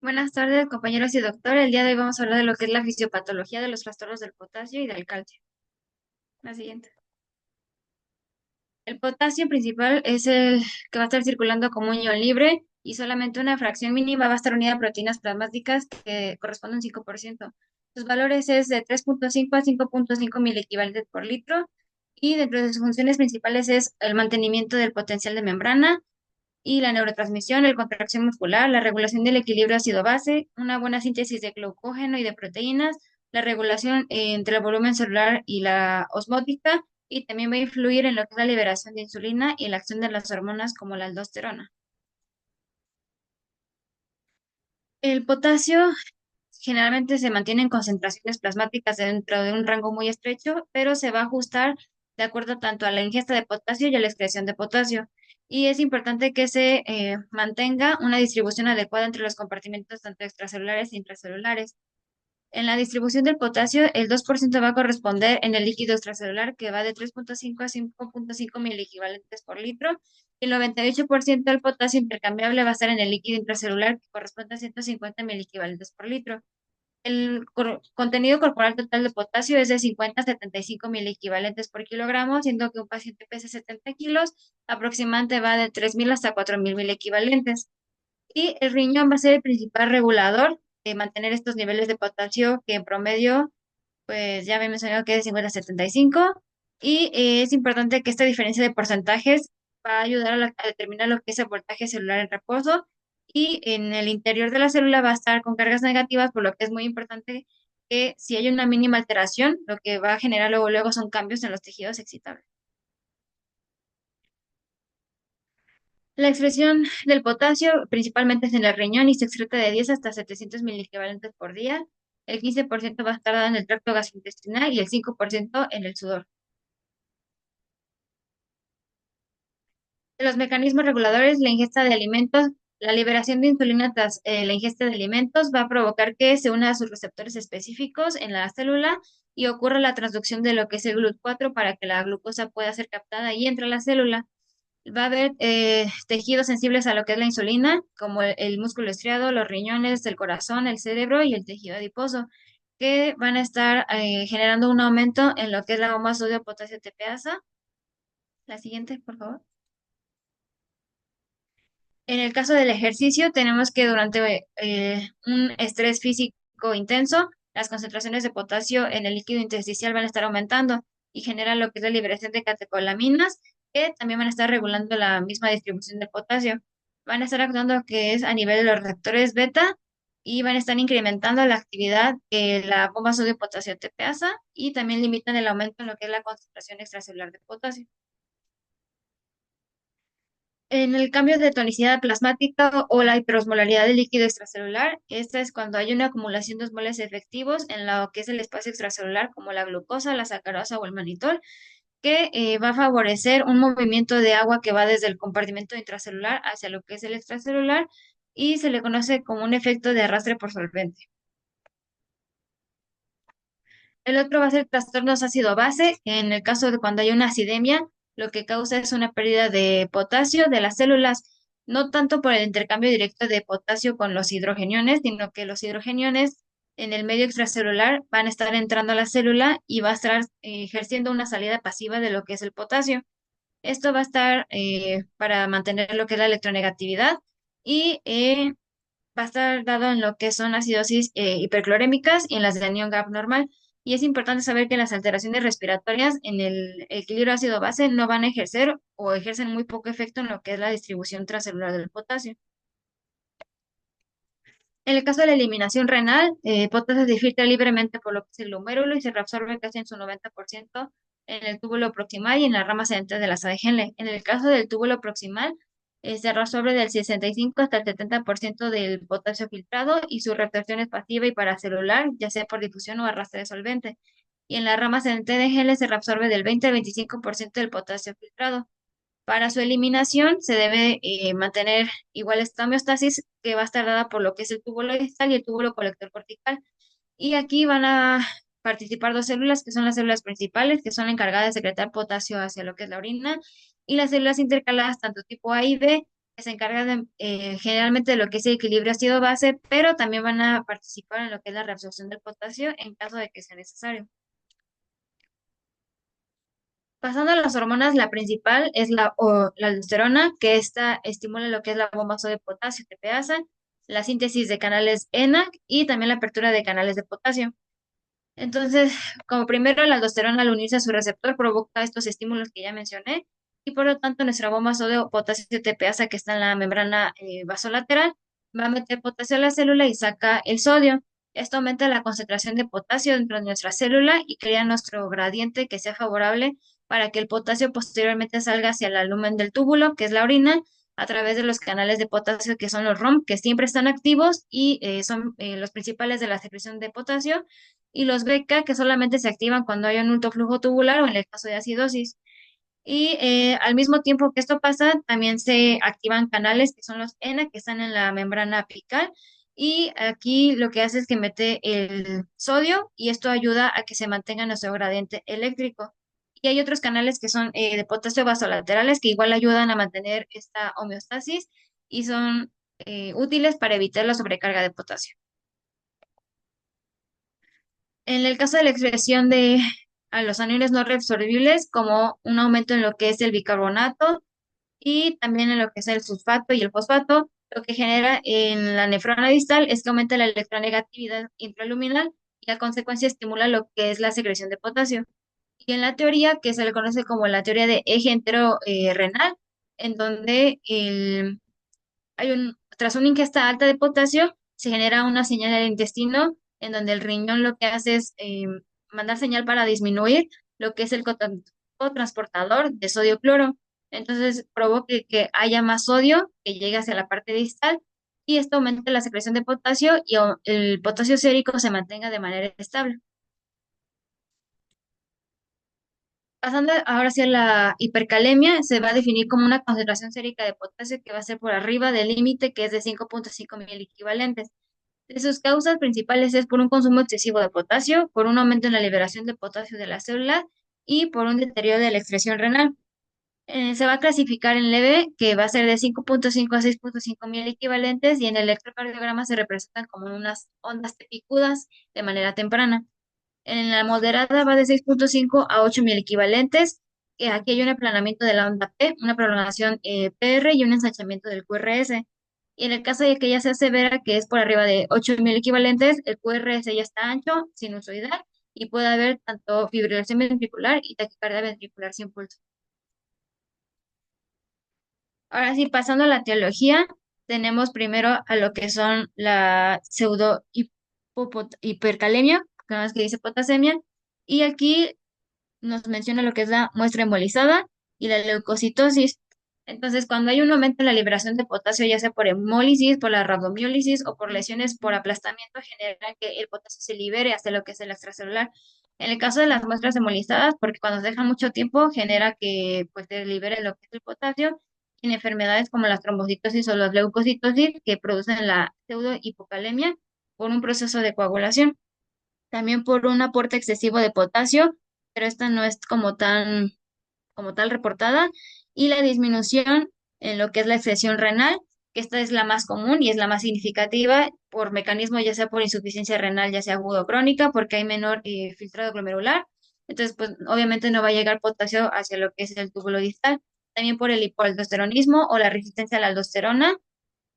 Buenas tardes, compañeros y doctor. El día de hoy vamos a hablar de lo que es la fisiopatología de los trastornos del potasio y del calcio. La siguiente. El potasio principal es el que va a estar circulando como un ion libre y solamente una fracción mínima va a estar unida a proteínas plasmáticas que corresponden a un 5%. Sus valores es de 3,5 a 5,5 equivalentes por litro y dentro de sus funciones principales es el mantenimiento del potencial de membrana, y la neurotransmisión, la contracción muscular, la regulación del equilibrio ácido-base, una buena síntesis de glucógeno y de proteínas, la regulación entre el volumen celular y la osmótica, y también va a influir en lo que es la liberación de insulina y la acción de las hormonas como la aldosterona. El potasio generalmente se mantiene en concentraciones plasmáticas dentro de un rango muy estrecho, pero se va a ajustar de acuerdo tanto a la ingesta de potasio y a la excreción de potasio. Y es importante que se mantenga una distribución adecuada entre los compartimentos tanto extracelulares e intracelulares. En la distribución del potasio, el 2% va a corresponder en el líquido extracelular, que va de 3,5 a 5,5 equivalentes por litro, y el 98% del potasio intercambiable va a estar en el líquido intracelular, que corresponde a 150 equivalentes por litro. El contenido corporal total de potasio es de 50 a 75 equivalentes por kilogramo, siendo que un paciente pesa 70 kilos, aproximadamente va de 3.000 hasta 4.000 equivalentes. Y el riñón va a ser el principal regulador de mantener estos niveles de potasio que en promedio, pues ya me mencionado que es de 50 a 75. Y es importante que esta diferencia de porcentajes va a ayudar a determinar lo que es el voltaje celular en reposo. Y en el interior de la célula va a estar con cargas negativas, por lo que es muy importante que si hay una mínima alteración, lo que va a generar luego son cambios en los tejidos excitables. La excreción del potasio principalmente es en el riñón y se excreta de 10 hasta 700 equivalentes por día. El 15% va a estar dado en el tracto gastrointestinal y el 5% en el sudor. De los mecanismos reguladores, la ingesta de alimentos, la liberación de insulina tras la ingesta de alimentos va a provocar que se una a sus receptores específicos en la célula y ocurra la transducción de lo que es el GLUT4 para que la glucosa pueda ser captada y entre a la célula. Va a haber tejidos sensibles a lo que es la insulina, como el músculo estriado, los riñones, el corazón, el cerebro y el tejido adiposo, que van a estar generando un aumento en lo que es la bomba sodio-potasio TPasa. La siguiente, por favor. En el caso del ejercicio, tenemos que durante un estrés físico intenso, las concentraciones de potasio en el líquido intersticial van a estar aumentando y generan lo que es la liberación de catecolaminas, que también van a estar regulando la misma distribución de potasio. Van a estar actuando que es a nivel de los receptores beta y van a estar incrementando la actividad de la bomba sodio-potasio TPasa y también limitan el aumento en lo que es la concentración extracelular de potasio. En el cambio de tonicidad plasmática o la hiperosmolaridad del líquido extracelular, esta es cuando hay una acumulación de osmoles efectivos en lo que es el espacio extracelular, como la glucosa, la sacarosa o el manitol, que va a favorecer un movimiento de agua que va desde el compartimento intracelular hacia lo que es el extracelular y se le conoce como un efecto de arrastre por solvente. El otro va a ser trastornos ácido-base. En el caso de cuando hay una acidemia, lo que causa es una pérdida de potasio de las células, no tanto por el intercambio directo de potasio con los hidrogeniones, sino que los hidrogeniones en el medio extracelular van a estar entrando a la célula y va a estar ejerciendo una salida pasiva de lo que es el potasio. Esto va a estar para mantener lo que es la electronegatividad y va a estar dado en lo que son acidosis hiperclorémicas y en las de anión GAP normal. Y es importante saber que las alteraciones respiratorias en el equilibrio ácido-base no van a ejercer o ejercen muy poco efecto en lo que es la distribución transcelular del potasio. En el caso de la eliminación renal, potasio se filtra libremente por lo que es el glomérulo y se reabsorbe casi en su 90% en el túbulo proximal y en la rama central de la sala de Henle. En el caso del túbulo proximal, se reabsorbe del 65 hasta el 70% del potasio filtrado y su reabsorción es pasiva y paracelular, ya sea por difusión o arrastre de solvente. Y en la rama central de Henle se reabsorbe del 20 al 25% del potasio filtrado. Para su eliminación se debe mantener igual esta homeostasis que va a estar dada por lo que es el túbulo distal y el túbulo colector cortical. Y aquí van a participar dos células que son las células principales, que son encargadas de secretar potasio hacia lo que es la orina, y las células intercaladas, tanto tipo A y B, que se encarga de, generalmente de lo que es el equilibrio ácido-base, pero también van a participar en lo que es la reabsorción del potasio en caso de que sea necesario. Pasando a las hormonas, la principal es la aldosterona, que esta estimula lo que es la bomba de potasio, TPasa, la síntesis de canales ENaC y también la apertura de canales de potasio. Entonces, como primero, la aldosterona al unirse a su receptor provoca estos estímulos que ya mencioné y por lo tanto nuestra bomba sodio potasio TPasa que está en la membrana vasolateral va a meter potasio a la célula y saca el sodio. Esto aumenta la concentración de potasio dentro de nuestra célula y crea nuestro gradiente que sea favorable para que el potasio posteriormente salga hacia el lumen del túbulo, que es la orina, a través de los canales de potasio que son los ROM, que siempre están activos y son los principales de la secreción de potasio y los BK que solamente se activan cuando hay un alto flujo tubular o en el caso de acidosis. Y al mismo tiempo que esto pasa, también se activan canales que son los ENA que están en la membrana apical. Y aquí lo que hace es que mete el sodio y esto ayuda a que se mantenga nuestro gradiente eléctrico. Y hay otros canales que son de potasio vasolaterales que igual ayudan a mantener esta homeostasis y son útiles para evitar la sobrecarga de potasio. En el caso de la expresión de a los aniones no reabsorbibles, como un aumento en lo que es el bicarbonato y también en lo que es el sulfato y el fosfato, lo que genera en la nefrona distal es que aumenta la electronegatividad intraluminal y a consecuencia estimula lo que es la secreción de potasio. Y en la teoría, que se le conoce como la teoría de eje entero renal, en donde tras una ingesta alta de potasio, se genera una señal en el intestino en donde el riñón lo que hace es mandar señal para disminuir lo que es el cotransportador de sodio-cloro. Entonces provoque que haya más sodio que llegue hacia la parte distal y esto aumenta la secreción de potasio y el potasio sérico se mantenga de manera estable. Pasando ahora hacia la hipercalemia, se va a definir como una concentración sérica de potasio que va a ser por arriba del límite que es de 5.5 mil equivalentes. De sus causas principales es por un consumo excesivo de potasio, por un aumento en la liberación de potasio de la célula y por un deterioro de la excreción renal. Se va a clasificar en leve, que va a ser de 5.5 a 6.5 mil equivalentes, y en el electrocardiograma se representan como unas ondas picudas de manera temprana. En la moderada va de 6.5 a 8.000 equivalentes. Aquí hay un aplanamiento de la onda P, una prolongación PR y un ensanchamiento del QRS. Y en el caso de que ya sea severa, que es por arriba de 8.000 equivalentes, el QRS ya está ancho, sinusoidal, y puede haber tanto fibrilación ventricular y taquicardia ventricular sin pulso. Ahora sí, pasando a la teología, tenemos primero a lo que son la pseudo hipercalemia, que es que dice potasemia, y aquí nos menciona lo que es la muestra embolizada y la leucocitosis. Entonces, cuando hay un aumento en la liberación de potasio, ya sea por hemólisis, por la rabdomiólisis o por lesiones por aplastamiento, genera que el potasio se libere hacia lo que es el extracelular. En el caso de las muestras hemolizadas, porque cuando se dejan mucho tiempo, genera que pues, se libere lo que es el potasio en enfermedades como la trombocitosis o la leucocitosis, que producen la pseudohipocalemia por un proceso de coagulación. También por un aporte excesivo de potasio, pero esta no es como tal reportada, y la disminución en lo que es la excreción renal, que esta es la más común y es la más significativa por mecanismo, ya sea por insuficiencia renal, ya sea aguda o crónica, porque hay menor filtrado glomerular. Entonces, pues obviamente no va a llegar potasio hacia lo que es el túbulo distal. También por el hipoaldosteronismo o la resistencia a la aldosterona,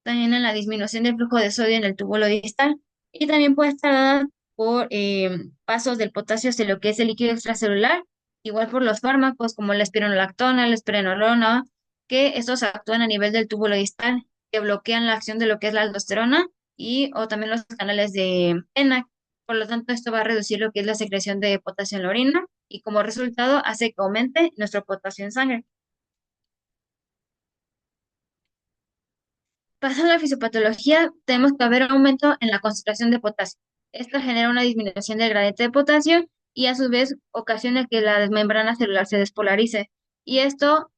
también en la disminución del flujo de sodio en el túbulo distal y también puede estar dada por pasos del potasio hacia lo que es el líquido extracelular, igual por los fármacos como la espironolactona, la espirinolona, que estos actúan a nivel del túbulo distal, que bloquean la acción de lo que es la aldosterona y o también los canales de ENaC. Por lo tanto, esto va a reducir lo que es la secreción de potasio en la orina y como resultado hace que aumente nuestro potasio en sangre. Pasando a la fisiopatología, tenemos que haber aumento en la concentración de potasio. Esto genera una disminución del gradiente de potasio y a su vez ocasiona que la membrana celular se despolarice. Y esto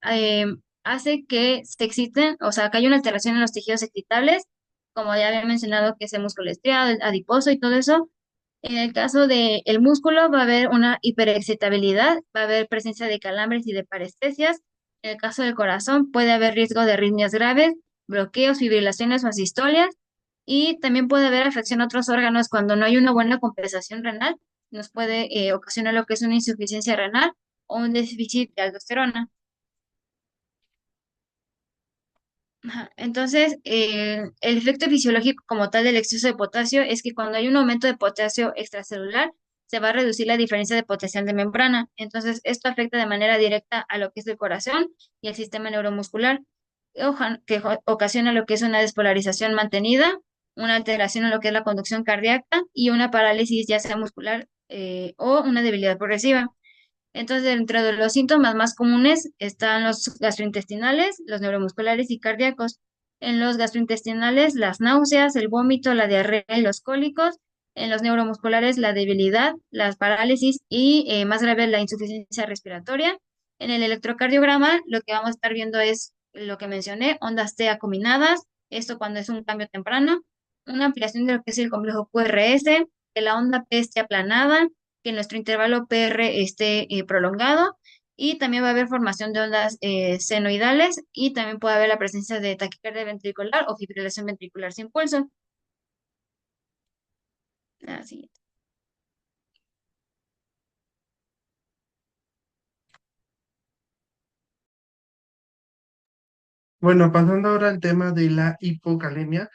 hace que se exciten, o sea, que haya una alteración en los tejidos excitables, como ya había mencionado, que es el músculo estriado, el adiposo y todo eso. En el caso del músculo va a haber una hiperexcitabilidad, va a haber presencia de calambres y de parestesias. En el caso del corazón puede haber riesgo de arritmias graves bloqueos, fibrilaciones o asistolias. Y también puede haber afección a otros órganos cuando no hay una buena compensación renal. Nos puede ocasionar lo que es una insuficiencia renal o un déficit de aldosterona. Ajá. Entonces, el efecto fisiológico como tal del exceso de potasio es que cuando hay un aumento de potasio extracelular, se va a reducir la diferencia de potencial de membrana. Entonces, esto afecta de manera directa a lo que es el corazón y el sistema neuromuscular, ocasiona lo que es una despolarización mantenida, una alteración en lo que es la conducción cardíaca y una parálisis ya sea muscular o una debilidad progresiva. Entonces, dentro de los síntomas más comunes están los gastrointestinales, los neuromusculares y cardíacos. En los gastrointestinales, las náuseas, el vómito, la diarrea y los cólicos. En los neuromusculares, la debilidad, las parálisis y más grave, la insuficiencia respiratoria. En el electrocardiograma, lo que vamos a estar viendo es lo que mencioné, ondas T combinadas, esto cuando es un cambio temprano, una ampliación de lo que es el complejo QRS, que la onda P esté aplanada, que nuestro intervalo PR esté prolongado y también va a haber formación de ondas senoidales y también puede haber la presencia de taquicardia ventricular o fibrilación ventricular sin pulso. Así. Bueno, pasando ahora al tema de la hipocalemia.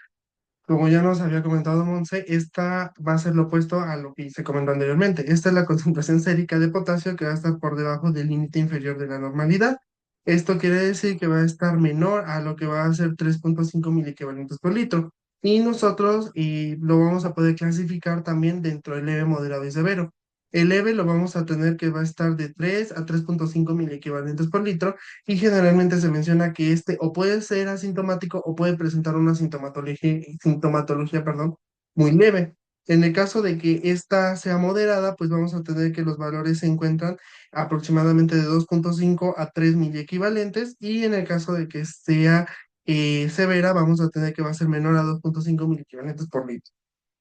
Como ya nos había comentado Monse, esta va a ser lo opuesto a lo que se comentó anteriormente. Esta es la concentración sérica de potasio que va a estar por debajo del límite inferior de la normalidad. Esto quiere decir que va a estar menor a lo que va a ser 3,5 miliequivalentes por litro. Y nosotros lo vamos a poder clasificar también dentro del leve, moderado y severo. El leve lo vamos a tener que va a estar de 3 a 3,5 miliequivalentes por litro y generalmente se menciona que este o puede ser asintomático o puede presentar una sintomatología, perdón, muy leve. En el caso de que esta sea moderada, pues vamos a tener que los valores se encuentran aproximadamente de 2,5 a 3 miliequivalentes y en el caso de que sea severa, vamos a tener que va a ser menor a 2,5 miliequivalentes por litro.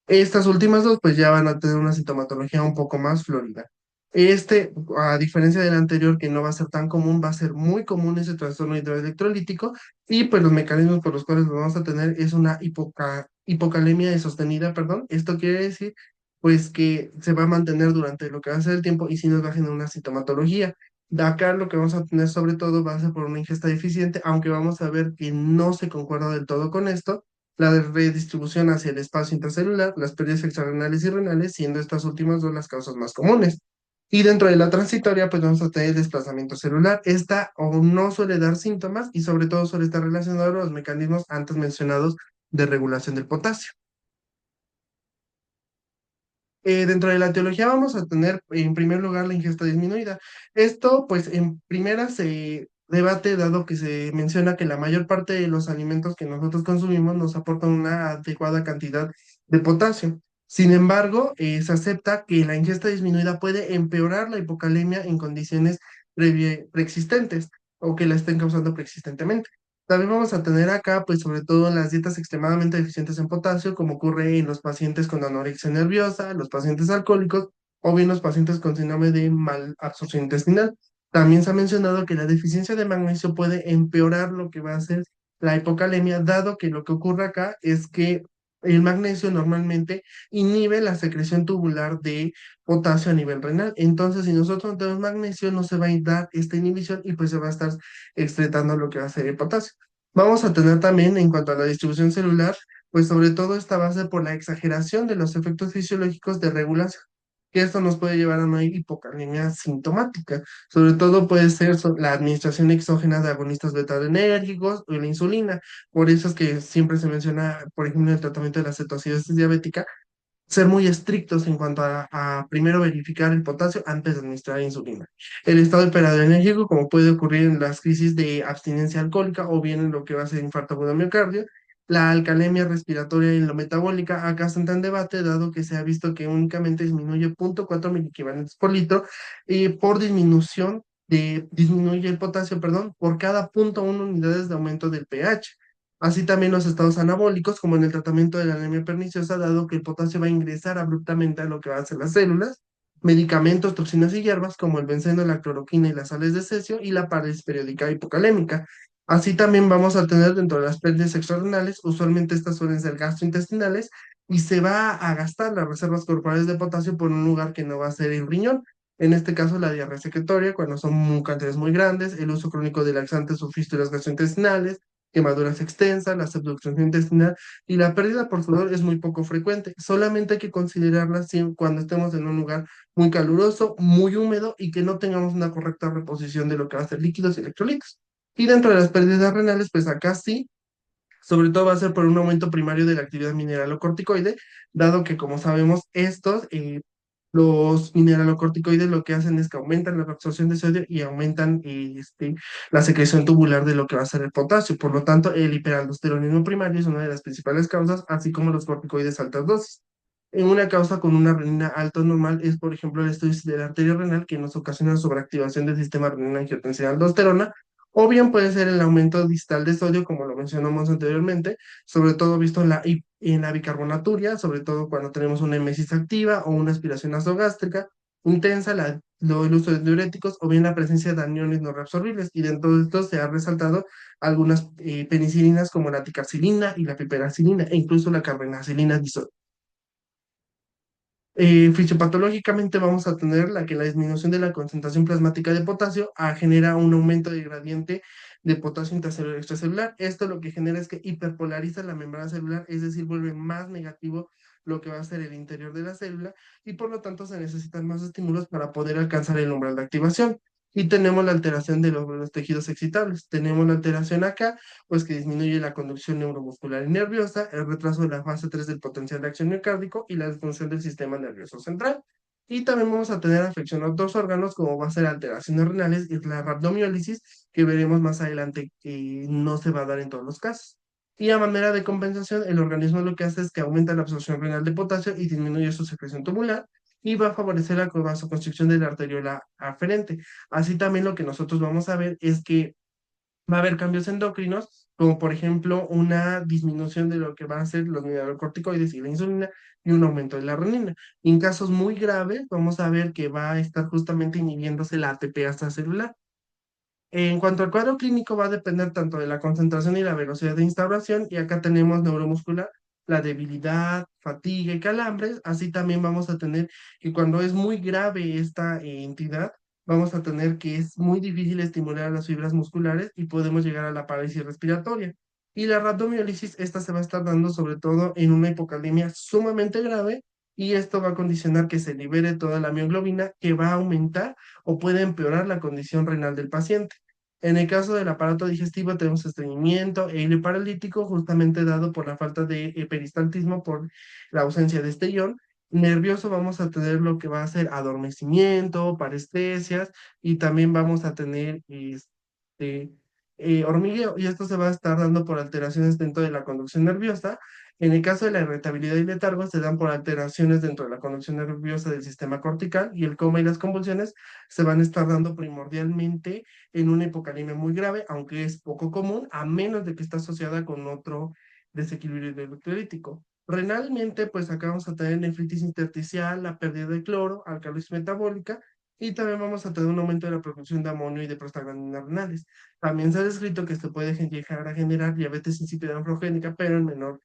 Estas últimas dos, pues ya van a tener una sintomatología un poco más florida. Este, a diferencia del anterior, que no va a ser tan común, va a ser muy común ese trastorno hidroelectrolítico y pues los mecanismos por los cuales lo vamos a tener es una hipocalemia sostenida, perdón. Esto quiere decir pues que se va a mantener durante lo que va a ser el tiempo y si nos va a generar una sintomatología. De acá lo que vamos a tener sobre todo va a ser por una ingesta deficiente, aunque vamos a ver que no se concuerda del todo con esto la redistribución hacia el espacio intracelular, las pérdidas extrarrenales y renales, siendo estas últimas dos las causas más comunes. Y dentro de la transitoria, pues vamos a tener desplazamiento celular. Esta o no suele dar síntomas y sobre todo suele estar relacionado a los mecanismos antes mencionados de regulación del potasio. Dentro de la etiología vamos a tener en primer lugar la ingesta disminuida. Esto pues en primera se debate dado que se menciona que la mayor parte de los alimentos que nosotros consumimos nos aportan una adecuada cantidad de potasio. Sin embargo, se acepta que la ingesta disminuida puede empeorar la hipocalemia en condiciones preexistentes o que la estén causando preexistentemente. También vamos a tener acá, pues sobre todo en las dietas extremadamente deficientes en potasio, como ocurre en los pacientes con anorexia nerviosa, los pacientes alcohólicos o bien los pacientes con síndrome de malabsorción intestinal. También se ha mencionado que la deficiencia de magnesio puede empeorar lo que va a ser la hipocalemia, dado que lo que ocurre acá es que el magnesio normalmente inhibe la secreción tubular de potasio a nivel renal. Entonces, si nosotros no tenemos magnesio, no se va a dar esta inhibición y pues se va a estar excretando lo que va a ser el potasio. Vamos a tener también, en cuanto a la distribución celular, pues sobre todo esta base por la exageración de los efectos fisiológicos de regulación, que esto nos puede llevar a una hipocalemia sintomática. Sobre todo puede ser la administración exógena de agonistas beta-adrenérgicos o la insulina. Por eso es que siempre se menciona, por ejemplo, en el tratamiento de la cetoacidosis diabética, ser muy estrictos en cuanto a primero verificar el potasio antes de administrar insulina. El estado hiperadrenérgico, como puede ocurrir en las crisis de abstinencia alcohólica o bien en lo que va a ser infarto agudo de miocardio. La alcalemia respiratoria y la metabólica acá están en debate, dado que se ha visto que únicamente disminuye 0,4 miliequivalentes por litro y por disminuye el potasio, perdón, por cada 0,1 unidades de aumento del pH. Así también los estados anabólicos, como en el tratamiento de la anemia perniciosa, dado que el potasio va a ingresar abruptamente a lo que va a ser las células, medicamentos, toxinas y hierbas, como el benceno, la cloroquina y las sales de cesio, y la parálisis periódica hipocalémica. Así también vamos a tener dentro de las pérdidas extrarenales, usualmente estas suelen ser gastrointestinales, y se va a gastar las reservas corporales de potasio por un lugar que no va a ser el riñón. En este caso, la diarrea secretoria, cuando son cantidades muy grandes, el uso crónico de laxantes o fístulas gastrointestinales, quemaduras extensas, la subducción intestinal y la pérdida por sudor es muy poco frecuente. Solamente hay que considerarla cuando estemos en un lugar muy caluroso, muy húmedo y que no tengamos una correcta reposición de lo que va a ser líquidos y electrolitos. Y dentro de las pérdidas renales, pues acá sí, sobre todo va a ser por un aumento primario de la actividad mineralocorticoide, dado que, como sabemos, los mineralocorticoides lo que hacen es que aumentan la absorción de sodio y aumentan la secreción tubular de lo que va a ser el potasio. Por lo tanto, el hiperaldosteronismo primario es una de las principales causas, así como los corticoides altas dosis. En una causa con una renina alta o normal es, por ejemplo, el estudio de la arteria renal, que nos ocasiona sobreactivación del sistema renina-angiotensina-aldosterona, o bien puede ser el aumento distal de sodio, como lo mencionamos anteriormente, sobre todo visto en la bicarbonaturia, sobre todo cuando tenemos una emesis activa o una aspiración nasogástrica intensa, el uso de diuréticos o bien la presencia de aniones no reabsorbibles. Y dentro de esto se ha resaltado algunas penicilinas como la ticarcilina y la piperacilina e incluso la carbamazepina. Fisiopatológicamente vamos a tener la disminución de la concentración plasmática de potasio genera un aumento de gradiente de potasio intracelular y extracelular. Esto lo que genera es que hiperpolariza la membrana celular, es decir, vuelve más negativo lo que va a ser el interior de la célula y por lo tanto se necesitan más estímulos para poder alcanzar el umbral de activación. Y tenemos la alteración de los tejidos excitables. Tenemos la alteración acá pues que disminuye la conducción neuromuscular y nerviosa, el retraso de la fase 3 del potencial de acción miocárdico y la disfunción del sistema nervioso central. Y también vamos a tener afección a otros órganos, como va a ser alteraciones renales y la rhabdomiólisis, que veremos más adelante que no se va a dar en todos los casos. Y a manera de compensación, el organismo lo que hace es que aumenta la absorción renal de potasio y disminuye su secreción tubular y va a favorecer la vasoconstricción de la arteriola aferente. Así también lo que nosotros vamos a ver es que va a haber cambios endocrinos, como por ejemplo una disminución de lo que van a ser los mineralocorticoides y la insulina y un aumento de la renina. En casos muy graves, vamos a ver que va a estar justamente inhibiéndose la ATP celular. En cuanto al cuadro clínico, va a depender tanto de la concentración y la velocidad de instauración, y acá tenemos neuromuscular, la debilidad, fatiga y calambres. Así también vamos a tener que cuando es muy grave esta entidad, vamos a tener que es muy difícil estimular las fibras musculares y podemos llegar a la parálisis respiratoria. Y la rhabdomiólisis, esta se va a estar dando sobre todo en una hipocalemia sumamente grave, y esto va a condicionar que se libere toda la mioglobina, que va a aumentar o puede empeorar la condición renal del paciente. En el caso del aparato digestivo tenemos estreñimiento e hilo paralítico, justamente dado por la falta de peristaltismo por la ausencia de este ion. Nervioso vamos a tener lo que va a ser adormecimiento, parestesias y también vamos a tener hormigueo, y esto se va a estar dando por alteraciones dentro de la conducción nerviosa. En el caso de la irritabilidad y letargo se dan por alteraciones dentro de la conducción nerviosa del sistema cortical, y el coma y las convulsiones se van a estar dando primordialmente en una hipocalemia muy grave, aunque es poco común, a menos de que esté asociada con otro desequilibrio electrolítico. Renalmente, pues acá vamos a tener nefritis intersticial, la pérdida de cloro, alcalosis metabólica, y también vamos a tener un aumento de la producción de amonio y de prostaglandinas renales. También se ha descrito que esto puede llegar a generar diabetes insípida nefrogénica, pero en menor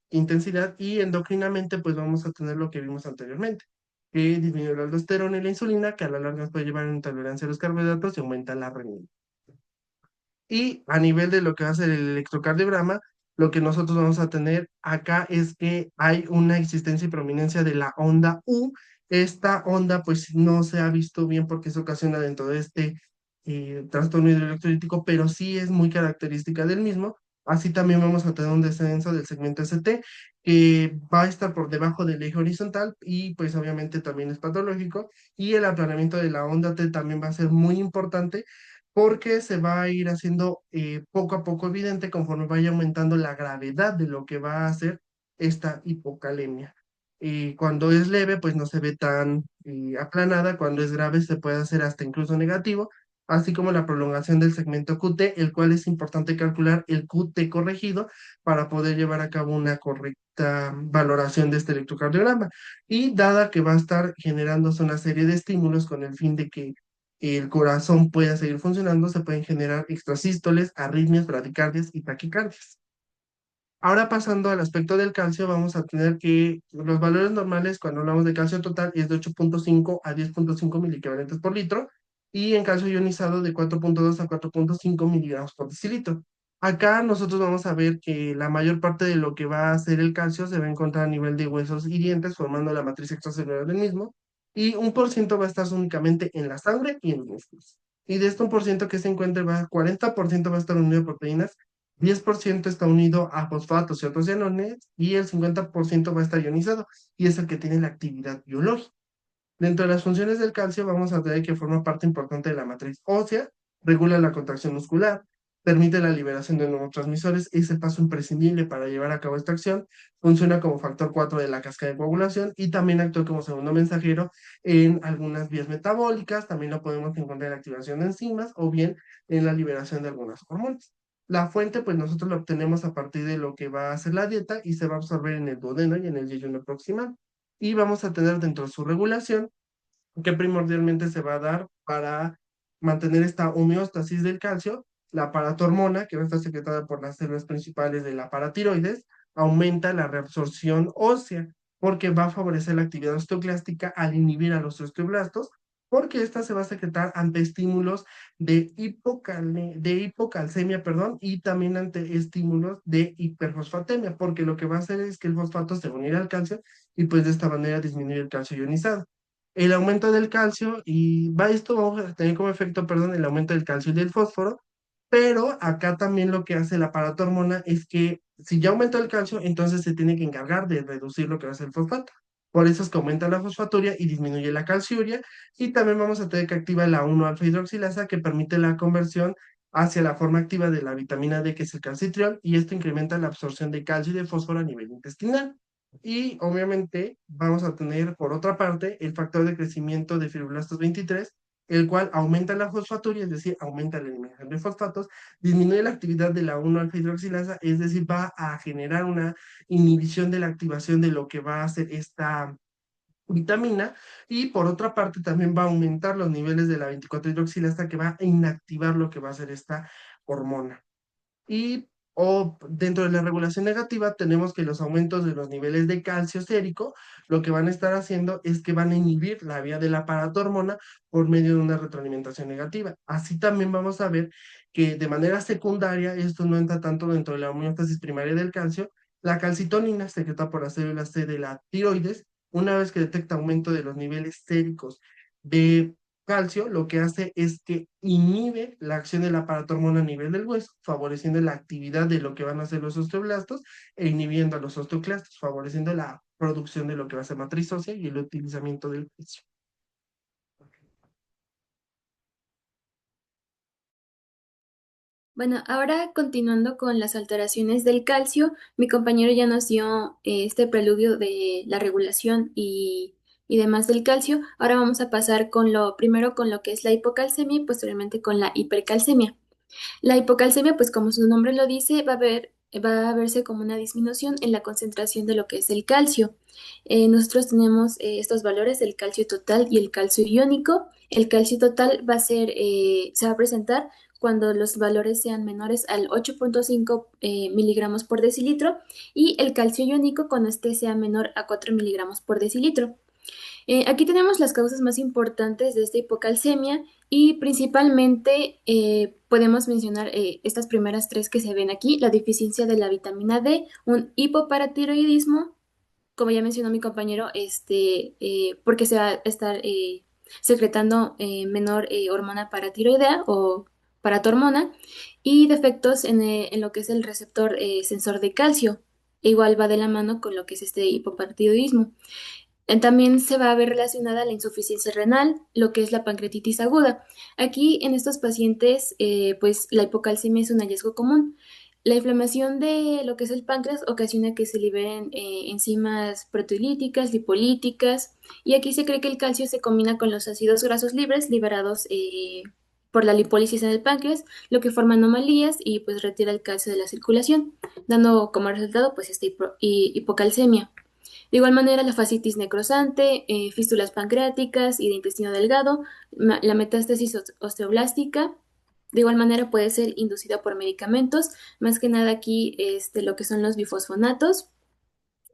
intensidad, y endocrinamente, pues vamos a tener lo que vimos anteriormente, que disminuye la aldosterona y la insulina, que a la larga nos puede llevar a intolerancia a los carbohidratos y aumenta la renina. Y a nivel de lo que va a ser el electrocardiograma, lo que nosotros vamos a tener acá es que hay una existencia y prominencia de la onda U. Esta onda pues no se ha visto bien porque se ocasiona dentro de este trastorno hidroelectrolítico, pero sí es muy característica del mismo. Así también vamos a tener un descenso del segmento ST que va a estar por debajo del eje horizontal y pues obviamente también es patológico. Y el aplanamiento de la onda T también va a ser muy importante porque se va a ir haciendo poco a poco evidente conforme vaya aumentando la gravedad de lo que va a hacer esta hipocalemia. Y cuando es leve, pues no se ve tan aplanada; cuando es grave, se puede hacer hasta incluso negativo, así como la prolongación del segmento QT, el cual es importante calcular el QT corregido para poder llevar a cabo una correcta valoración de este electrocardiograma. Y dada que va a estar generándose una serie de estímulos con el fin de que el corazón pueda seguir funcionando, se pueden generar extrasístoles, arritmias, bradicardias y taquicardias. Ahora pasando al aspecto del calcio, vamos a tener que los valores normales cuando hablamos de calcio total es de 8.5 a 10.5 miliequivalentes por litro y en calcio ionizado de 4.2 a 4.5 miligramos por decilitro. Acá nosotros vamos a ver que la mayor parte de lo que va a ser el calcio se va a encontrar a nivel de huesos y dientes formando la matriz extracelular del mismo y 1% va a estar únicamente en la sangre y en los músculos. Y de este 1% que se encuentre, 40% va a estar unido a proteínas, 10% está unido a fosfatos y otros iones y el 50% va a estar ionizado y es el que tiene la actividad biológica. Dentro de las funciones del calcio vamos a ver que forma parte importante de la matriz ósea, regula la contracción muscular, permite la liberación de neurotransmisores, es el paso imprescindible para llevar a cabo esta acción, funciona como factor 4 de la cascada de coagulación y también actúa como segundo mensajero en algunas vías metabólicas, también lo podemos encontrar en la activación de enzimas o bien en la liberación de algunas hormonas. La fuente, pues nosotros la obtenemos a partir de lo que va a ser la dieta y se va a absorber en el duodeno y en el yeyuno proximal. Y vamos a tener dentro de su regulación que primordialmente se va a dar para mantener esta homeostasis del calcio. La paratormona, que va a estar secretada por las células principales de la paratiroides, aumenta la reabsorción ósea, porque va a favorecer la actividad osteoclástica al inhibir a los osteoblastos, porque esta se va a secretar ante estímulos de hipocalcemia, perdón, y también ante estímulos de hiperfosfatemia, porque lo que va a hacer es que el fosfato se va a unir al calcio y pues de esta manera disminuye el calcio ionizado. El aumento del calcio y va esto vamos a tener como efecto, perdón, el aumento del calcio y del fósforo, pero acá también lo que hace la paratormona es que si ya aumentó el calcio, entonces se tiene que encargar de reducir lo que va a ser el fosfato. Por eso es que aumenta la fosfaturia y disminuye la calciuria y también vamos a tener que activa la 1-alfa hidroxilasa que permite la conversión hacia la forma activa de la vitamina D, que es el calcitriol, y esto incrementa la absorción de calcio y de fósforo a nivel intestinal. Y obviamente vamos a tener, por otra parte, el factor de crecimiento de fibroblastos 23, el cual aumenta la fosfaturia, es decir, aumenta la eliminación de fosfatos, disminuye la actividad de la 1-alfa hidroxilasa, es decir, va a generar una inhibición de la activación de lo que va a hacer esta vitamina, y por otra parte también va a aumentar los niveles de la 24 hidroxilasa que va a inactivar lo que va a hacer esta hormona. Y o dentro de la regulación negativa tenemos que los aumentos de los niveles de calcio sérico lo que van a estar haciendo es que van a inhibir la vía de la paratormona por medio de una retroalimentación negativa. Así también vamos a ver que de manera secundaria, esto no entra tanto dentro de la homeostasis primaria del calcio, la calcitonina secreta por la célula C de la tiroides, una vez que detecta aumento de los niveles séricos de calcio, lo que hace es que inhibe la acción de la paratormona a nivel del hueso, favoreciendo la actividad de lo que van a hacer los osteoblastos e inhibiendo a los osteoclastos, favoreciendo la producción de lo que va a ser matriz ósea y el utilizamiento del calcio. Bueno, ahora continuando con las alteraciones del calcio, mi compañero ya nos dio este preludio de la regulación y demás del calcio. Ahora vamos a pasar con lo primero con lo que es la hipocalcemia y posteriormente con la hipercalcemia. La hipocalcemia, pues como su nombre lo dice, va a verse como una disminución en la concentración de lo que es el calcio. Nosotros tenemos estos valores, el calcio total y el calcio iónico. El calcio total se va a presentar cuando los valores sean menores al 8.5 miligramos por decilitro y el calcio iónico cuando este sea menor a 4 miligramos por decilitro. Aquí tenemos las causas más importantes de esta hipocalcemia y principalmente podemos mencionar estas primeras tres que se ven aquí, la deficiencia de la vitamina D, un hipoparatiroidismo, como ya mencionó mi compañero, porque se va a estar secretando menor hormona paratiroidea o paratormona y defectos en lo que es el receptor sensor de calcio. Igual va de la mano con lo que es este hipoparatiroidismo. También se va a ver relacionada la insuficiencia renal, lo que es la pancreatitis aguda. Aquí en estos pacientes, pues la hipocalcemia es un hallazgo común. La inflamación de lo que es el páncreas ocasiona que se liberen enzimas proteolíticas, lipolíticas, y aquí se cree que el calcio se combina con los ácidos grasos libres liberados por la lipólisis en el páncreas, lo que forma anomalías y pues retira el calcio de la circulación, dando como resultado pues esta hipocalcemia. De igual manera, la fascitis necrosante, fístulas pancreáticas y de intestino delgado, la metástasis osteoblástica, de igual manera puede ser inducida por medicamentos, más que nada aquí lo que son los bifosfonatos,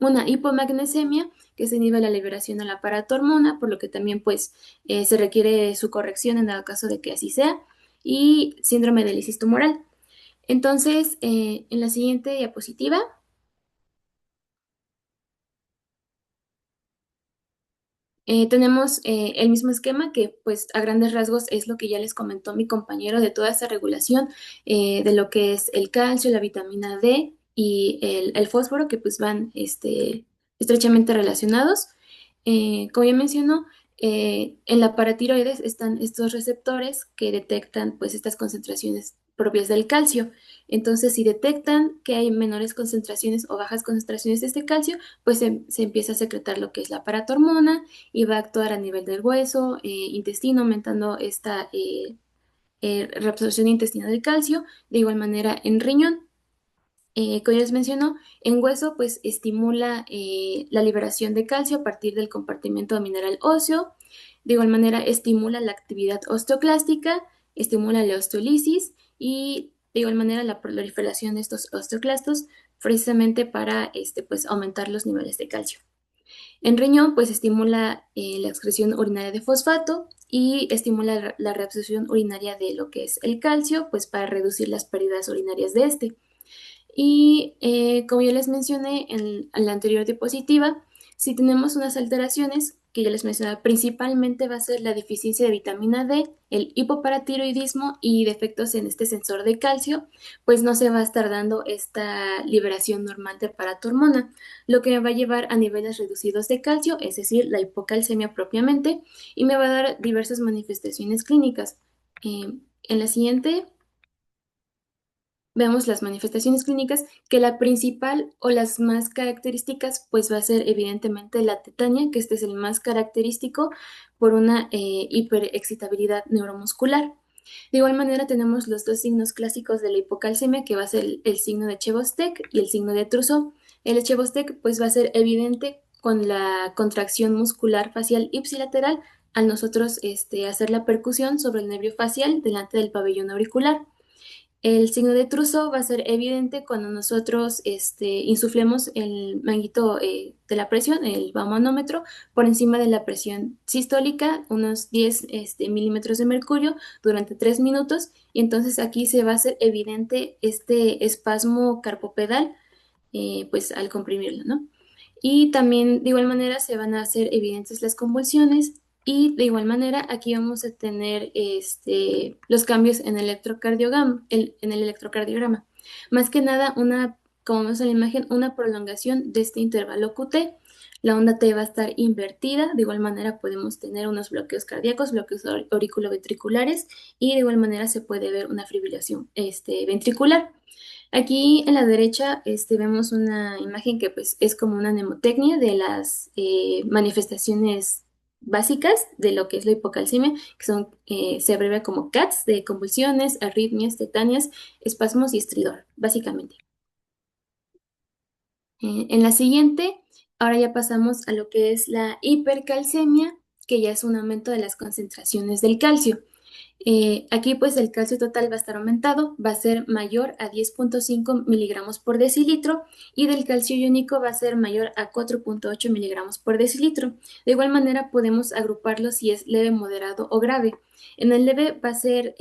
una hipomagnesemia, que se inhibe la liberación de la paratormona, por lo que también pues se requiere su corrección en dado caso de que así sea, y síndrome de lisis tumoral. Entonces, en la siguiente diapositiva tenemos el mismo esquema que pues a grandes rasgos es lo que ya les comentó mi compañero de toda esta regulación de lo que es el calcio, la vitamina D y el fósforo que pues van estrechamente relacionados. Como ya mencionó, en la paratiroides están estos receptores que detectan pues estas concentraciones propias del calcio. Entonces, si detectan que hay menores concentraciones o bajas concentraciones de este calcio, pues se empieza a secretar lo que es la paratormona y va a actuar a nivel del hueso, intestino, aumentando esta reabsorción intestinal del calcio, de igual manera en riñón. Como ya les mencionó, en hueso pues estimula la liberación de calcio a partir del compartimento mineral óseo, de igual manera estimula la actividad osteoclástica, estimula la osteolisis y de igual manera la proliferación de estos osteoclastos precisamente para pues, aumentar los niveles de calcio. En riñón, pues estimula la excreción urinaria de fosfato y estimula la reabsorción urinaria de lo que es el calcio, pues para reducir las pérdidas urinarias de este. Y como ya les mencioné en la anterior diapositiva, si tenemos unas alteraciones, que ya les mencionaba, principalmente va a ser la deficiencia de vitamina D, el hipoparatiroidismo y defectos en este sensor de calcio, pues no se va a estar dando esta liberación normal de paratormona, lo que me va a llevar a niveles reducidos de calcio, es decir, la hipocalcemia propiamente, y me va a dar diversas manifestaciones clínicas. En la siguiente vemos las manifestaciones clínicas, que la principal o las más características, pues va a ser evidentemente la tetania, que este es el más característico por una hiperexcitabilidad neuromuscular. De igual manera tenemos los dos signos clásicos de la hipocalcemia, que va a ser el signo de Chebostek y el signo de Trousseau. El Chebostek pues va a ser evidente con la contracción muscular facial ipsilateral al nosotros hacer la percusión sobre el nervio facial delante del pabellón auricular. El signo de Trousseau va a ser evidente cuando nosotros insuflemos el manguito de la presión, el barométro, por encima de la presión sistólica, unos 10 milímetros de mercurio durante 3 minutos, y entonces aquí se va a hacer evidente este espasmo carpopedal, pues al comprimirlo, ¿no? Y también de igual manera se van a hacer evidentes las convulsiones y de igual manera aquí vamos a tener los cambios en el en el electrocardiograma. Más que nada, como vemos en la imagen, una prolongación de este intervalo QT. La onda T va a estar invertida. De igual manera podemos tener unos bloqueos cardíacos, bloqueos auriculoventriculares y de igual manera se puede ver una fibrilación ventricular. Aquí en la derecha vemos una imagen que pues es como una mnemotecnia de las manifestaciones básicas de lo que es la hipocalcemia, que son, se abrevia como CATS, de convulsiones, arritmias, tetanias, espasmos y estridor, básicamente. En la siguiente, ahora ya pasamos a lo que es la hipercalcemia, que ya es un aumento de las concentraciones del calcio. Aquí pues el calcio total va a estar aumentado, va a ser mayor a 10.5 miligramos por decilitro y del calcio iónico va a ser mayor a 4.8 miligramos por decilitro. De igual manera podemos agruparlo si es leve, moderado o grave. En el leve va a ser,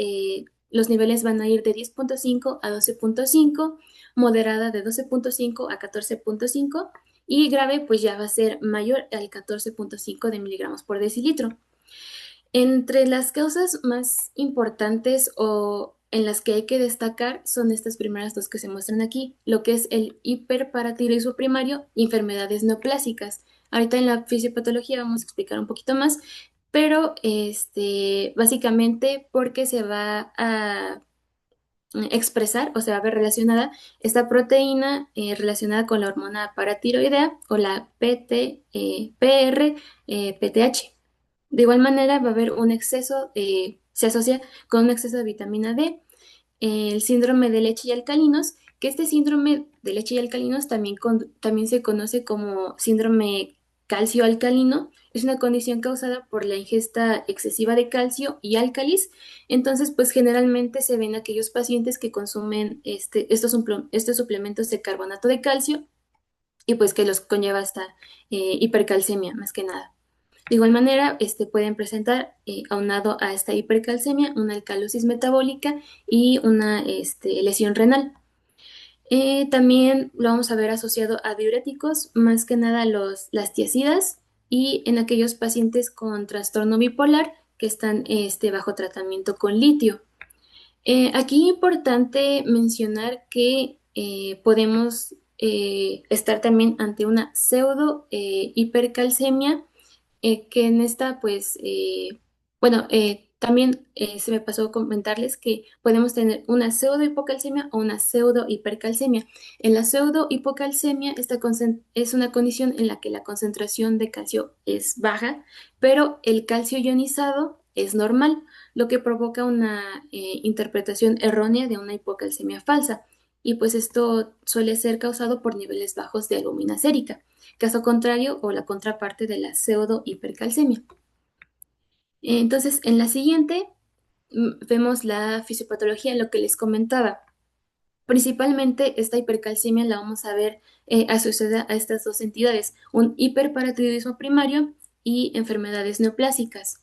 los niveles van a ir de 10.5 a 12.5, moderada de 12.5 a 14.5 y grave pues ya va a ser mayor al 14.5 de miligramos por decilitro. Entre las causas más importantes o en las que hay que destacar son estas primeras dos que se muestran aquí, lo que es el hiperparatiroidismo primario y enfermedades neoplásicas. Ahorita en la fisiopatología vamos a explicar un poquito más, pero básicamente porque se va a expresar o se va a ver relacionada esta proteína relacionada con la hormona paratiroidea o la PTH. De igual manera va a haber un exceso, se asocia con un exceso de vitamina D, el síndrome de leche y alcalinos, que este síndrome de leche y alcalinos, también se conoce como síndrome calcio alcalino. Es una condición causada por la ingesta excesiva de calcio y álcalis. Entonces, pues generalmente se ven aquellos pacientes que consumen estos suplementos de carbonato de calcio y pues que los conlleva hasta hipercalcemia, más que nada. De igual manera, pueden presentar, aunado a esta hipercalcemia, una alcalosis metabólica y una lesión renal. También lo vamos a ver asociado a diuréticos, más que nada las tiazidas y en aquellos pacientes con trastorno bipolar que están bajo tratamiento con litio. Aquí es importante mencionar que podemos estar también ante una pseudo hipercalcemia, que en esta, pues, bueno, también se me pasó comentarles que podemos tener una pseudo hipocalcemia o una pseudo hipercalcemia. En la pseudo hipocalcemia, es una condición en la que la concentración de calcio es baja, pero el calcio ionizado es normal, lo que provoca una interpretación errónea de una hipocalcemia falsa. Y pues esto suele ser causado por niveles bajos de albúmina sérica, caso contrario o la contraparte de la pseudo hipercalcemia. Entonces, en la siguiente vemos la fisiopatología, lo que les comentaba. Principalmente esta hipercalcemia la vamos a ver asociada a estas dos entidades, un hiperparatiroidismo primario y enfermedades neoplásicas.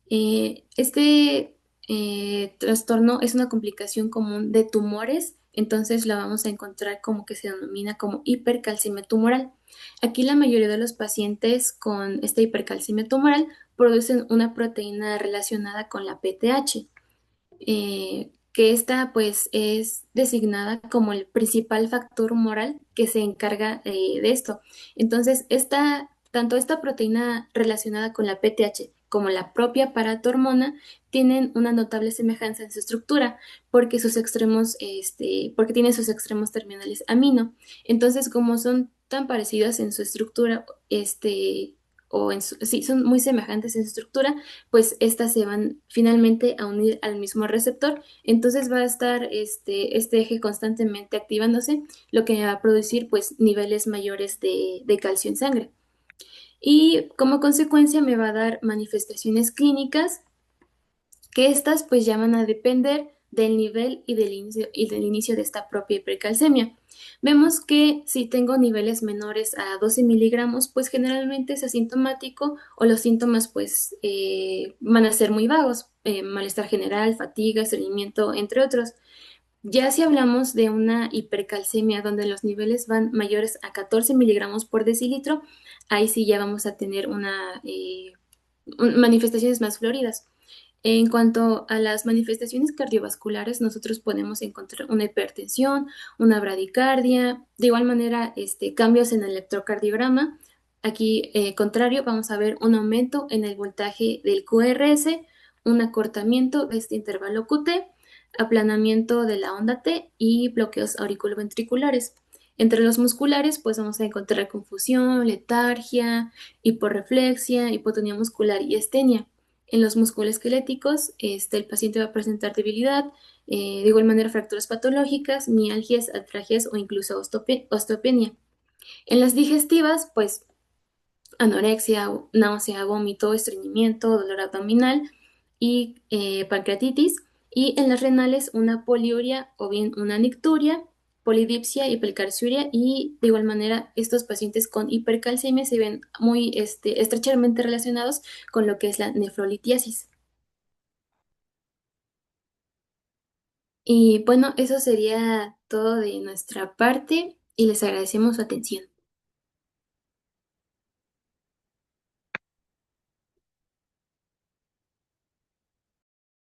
Este trastorno es una complicación común de tumores, entonces la vamos a encontrar como que se denomina como hipercalcemia tumoral. Aquí la mayoría de los pacientes con esta hipercalcemia tumoral producen una proteína relacionada con la PTH, que esta pues es designada como el principal factor humoral que se encarga de esto. Entonces, tanto esta proteína relacionada con la PTH como la propia paratormona tienen una notable semejanza en su estructura porque porque tienen sus extremos terminales amino. Entonces, como son tan parecidas en su estructura, sí, son muy semejantes en su estructura, pues estas se van finalmente a unir al mismo receptor. Entonces va a estar este eje constantemente activándose, lo que va a producir pues niveles mayores de calcio en sangre. Y como consecuencia me va a dar manifestaciones clínicas que estas pues ya van a depender del nivel y del inicio de esta propia hipercalcemia. Vemos que si tengo niveles menores a 12 miligramos, pues generalmente es asintomático o los síntomas pues van a ser muy vagos, malestar general, fatiga, estreñimiento, entre otros. Ya si hablamos de una hipercalcemia donde los niveles van mayores a 14 miligramos por decilitro, ahí sí ya vamos a tener manifestaciones más floridas. En cuanto a las manifestaciones cardiovasculares, nosotros podemos encontrar una hipertensión, una bradicardia, de igual manera, cambios en el electrocardiograma. Aquí, contrario, vamos a ver un aumento en el voltaje del QRS, un acortamiento de este intervalo QT, aplanamiento de la onda T y bloqueos auriculoventriculares. Entre los musculares, pues vamos a encontrar confusión, letargia, hiporreflexia, hipotonía muscular y astenia. En los musculoesqueléticos, el paciente va a presentar debilidad, de igual manera fracturas patológicas, mialgias, artralgias o incluso osteopenia. En las digestivas, pues anorexia, náusea, vómito, estreñimiento, dolor abdominal y pancreatitis. Y en las renales, una poliuria o bien una nicturia, polidipsia, hipercalciuria y de igual manera estos pacientes con hipercalcemia se ven muy estrechamente relacionados con lo que es la nefrolitiasis. Y bueno, eso sería todo de nuestra parte y les agradecemos su atención.